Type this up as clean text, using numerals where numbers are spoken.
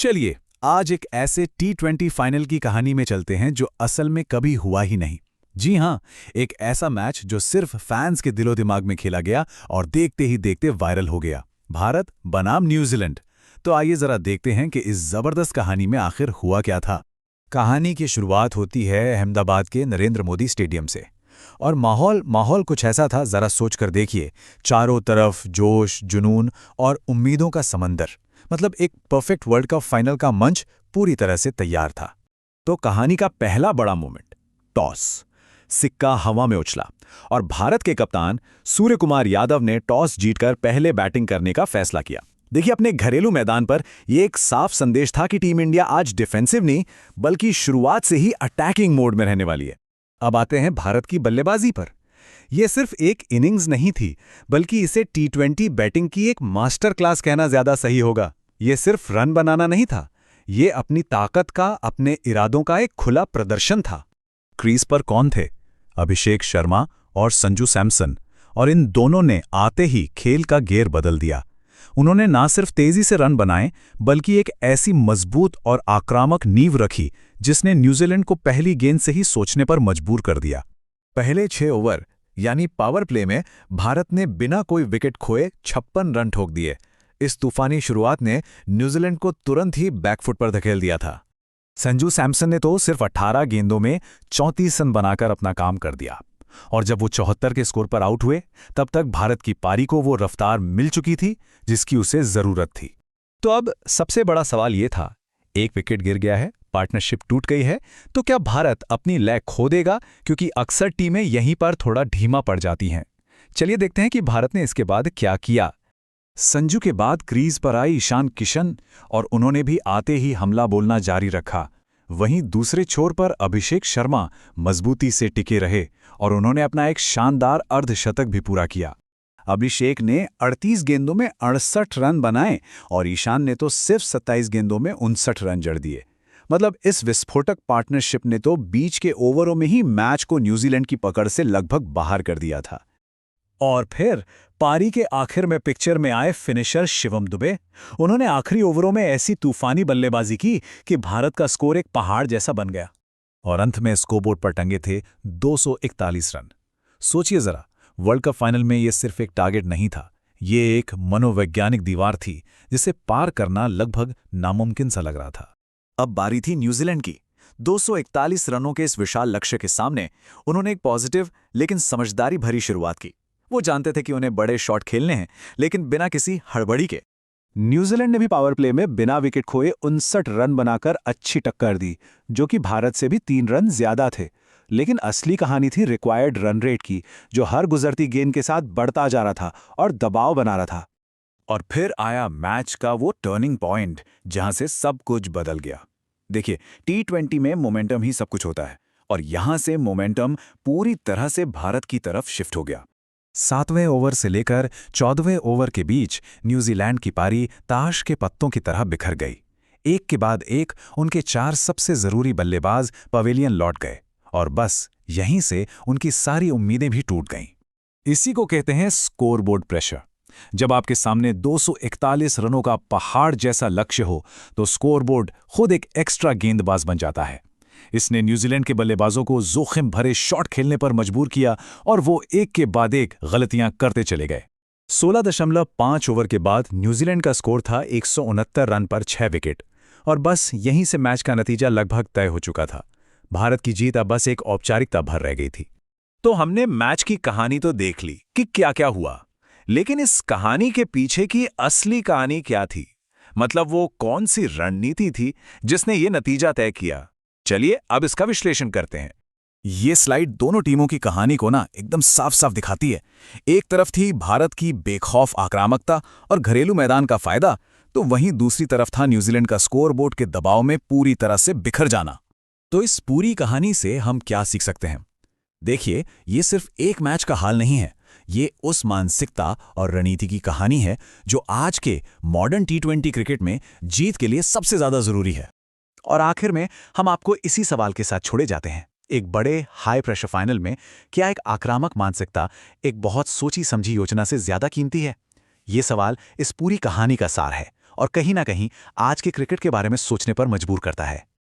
चलिए आज एक ऐसे T20 फाइनल की कहानी में चलते हैं जो असल में कभी हुआ ही नहीं। जी हाँ, एक ऐसा मैच जो सिर्फ फैंस के दिलो दिमाग में खेला गया और देखते ही देखते वायरल हो गया। भारत बनाम न्यूजीलैंड। तो आइए जरा देखते हैं कि इस जबरदस्त कहानी में आखिर हुआ क्या था। कहानी की शुरुआत होती है अहमदाबाद के नरेंद्र मोदी स्टेडियम से। और माहौल कुछ ऐसा था, जरा सोच कर देखिए। चारों तरफ जोश, जुनून और उम्मीदों का समंदर। मतलब एक परफेक्ट वर्ल्ड कप फाइनल का मंच पूरी तरह से तैयार था। तो कहानी का पहला बड़ा मोमेंट, टॉस। सिक्का हवा में उछला और भारत के कप्तान सूर्य कुमार यादव ने टॉस जीतकर पहले बैटिंग करने का फैसला किया। देखिए, अपने घरेलू मैदान पर यह एक साफ संदेश था कि टीम इंडिया आज डिफेंसिव नहीं बल्कि शुरुआत से ही अटैकिंग मोड में रहने वाली है। अब आते हैं भारत की बल्लेबाजी पर। यह सिर्फ एक इनिंग्स नहीं थी, बल्कि इसे T20 बैटिंग की एक मास्टर क्लास कहना ज्यादा सही होगा। यह सिर्फ रन बनाना नहीं था, यह अपनी ताकत का, अपने इरादों का एक खुला प्रदर्शन था। क्रीज पर कौन थे? अभिषेक शर्मा और संजू सैमसन। और इन दोनों ने आते ही खेल का गेयर बदल दिया। उन्होंने ना सिर्फ तेजी से रन बनाए, बल्कि एक ऐसी मजबूत और आक्रामक नींव रखी जिसने न्यूजीलैंड को पहली गेंद से ही सोचने पर मजबूर कर दिया। पहले 6 ओवर यानी पावर प्ले में भारत ने बिना कोई विकेट खोए 56 रन ठोक दिए। इस तूफानी शुरुआत ने न्यूजीलैंड को तुरंत ही बैकफुट पर धकेल दिया था। संजू सैमसन ने तो सिर्फ 18 गेंदों में 34 रन बनाकर अपना काम कर दिया। और जब वो 74 के स्कोर पर आउट हुए, तब तक भारत की पारी को वो रफ्तार मिल चुकी थी जिसकी उसे जरूरत थी। तो अब सबसे बड़ा सवाल ये था, एक विकेट गिर गया है, पार्टनरशिप टूट गई है, तो क्या भारत अपनी लय खो देगा? क्योंकि अक्सर टीमें यहीं पर थोड़ा धीमा पड़ जाती हैं। चलिए देखते हैं कि भारत ने इसके बाद क्या किया। संजू के बाद क्रीज पर आई ईशान किशन और उन्होंने भी आते ही हमला बोलना जारी रखा। वहीं दूसरे छोर पर अभिषेक शर्मा मजबूती से टिके रहे और उन्होंने अपना एक शानदार अर्धशतक भी पूरा किया। अभिषेक ने 38 गेंदों में 68 रन बनाए और ईशान ने तो सिर्फ 27 गेंदों में 59 रन जड़ दिए। मतलब इस विस्फोटक पार्टनरशिप ने तो बीच के ओवरों में ही मैच को न्यूजीलैंड की पकड़ से लगभग बाहर कर दिया था। और फिर पारी के आखिर में पिक्चर में आए फिनिशर शिवम दुबे। उन्होंने आखिरी ओवरों में ऐसी तूफानी बल्लेबाजी की कि भारत का स्कोर एक पहाड़ जैसा बन गया। और अंत में स्कोरबोर्ड पर टंगे थे 241 रन। सोचिए जरा, वर्ल्ड कप फाइनल में यह सिर्फ एक टारगेट नहीं था, ये एक मनोवैज्ञानिक दीवार थी जिसे पार करना लगभग नामुमकिन सा लग रहा था। अब बारी थी न्यूजीलैंड की। 241 रनों के इस विशाल लक्ष्य के सामने उन्होंने एक पॉजिटिव लेकिन समझदारी भरी शुरुआत की। वो जानते थे कि उन्हें बड़े शॉट खेलने हैं, लेकिन बिना किसी हड़बड़ी के। न्यूजीलैंड ने भी पावर प्ले में बिना विकेट खोए 59 रन बनाकर अच्छी टक्कर दी, जो कि भारत से भी 3 रन ज्यादा थे। लेकिन असली कहानी थी रिक्वायर्ड रन रेट की, जो हर गुजरती गेंद के साथ बढ़ता जा रहा था और दबाव बना रहा था। और फिर आया मैच का वो टर्निंग पॉइंट जहां से सब कुछ बदल गया। देखिए, T20 में मोमेंटम ही सब कुछ होता है और यहां से मोमेंटम पूरी तरह से भारत की तरफ शिफ्ट हो गया। 7वें ओवर से लेकर 14वें ओवर के बीच न्यूजीलैंड की पारी ताश के पत्तों की तरह बिखर गई। एक के बाद एक उनके 4 सबसे जरूरी बल्लेबाज पवेलियन लौट गए और बस यहीं से उनकी सारी उम्मीदें भी टूट गईं। इसी को कहते हैं स्कोरबोर्ड प्रेशर। जब आपके सामने 241 रनों का पहाड़ जैसा लक्ष्य हो, तो स्कोरबोर्ड खुद एक एक्स्ट्रा गेंदबाज बन जाता है। इसने न्यूजीलैंड के बल्लेबाजों को जोखिम भरे शॉट खेलने पर मजबूर किया और वो एक के बाद एक गलतियां करते चले गए। 16.5 ओवर के बाद न्यूजीलैंड का स्कोर था 169 रन पर 6 विकेट और बस यहीं से मैच का नतीजा लगभग तय हो चुका था। भारत की जीत अब बस एक औपचारिकता भर रह गई थी। तो हमने मैच की कहानी तो देख ली कि क्या क्या हुआ, लेकिन इस कहानी के पीछे की असली कहानी क्या थी? मतलब वो कौन सी रणनीति थी जिसने ये नतीजा तय किया? चलिए अब इसका विश्लेषण करते हैं। ये स्लाइड दोनों टीमों की कहानी को ना एकदम साफ साफ दिखाती है। एक तरफ थी भारत की बेखौफ आक्रामकता और घरेलू मैदान का फायदा, तो वहीं दूसरी तरफ था न्यूजीलैंड का स्कोरबोर्ड के दबाव में पूरी तरह से बिखर जाना। तो इस पूरी कहानी से हम क्या सीख सकते हैं? देखिए, ये सिर्फ एक मैच का हाल नहीं है, ये उस मानसिकता और रणनीति की कहानी है जो आज के मॉडर्न T20 क्रिकेट में जीत के लिए सबसे ज्यादा जरूरी है। और आखिर में हम आपको इसी सवाल के साथ छोड़े जाते हैं। एक बड़े हाई प्रेशर फाइनल में क्या एक आक्रामक मानसिकता एक बहुत सोची समझी योजना से ज्यादा कीमती है? ये सवाल इस पूरी कहानी का सार है और कहीं ना कहीं आज के क्रिकेट के बारे में सोचने पर मजबूर करता है।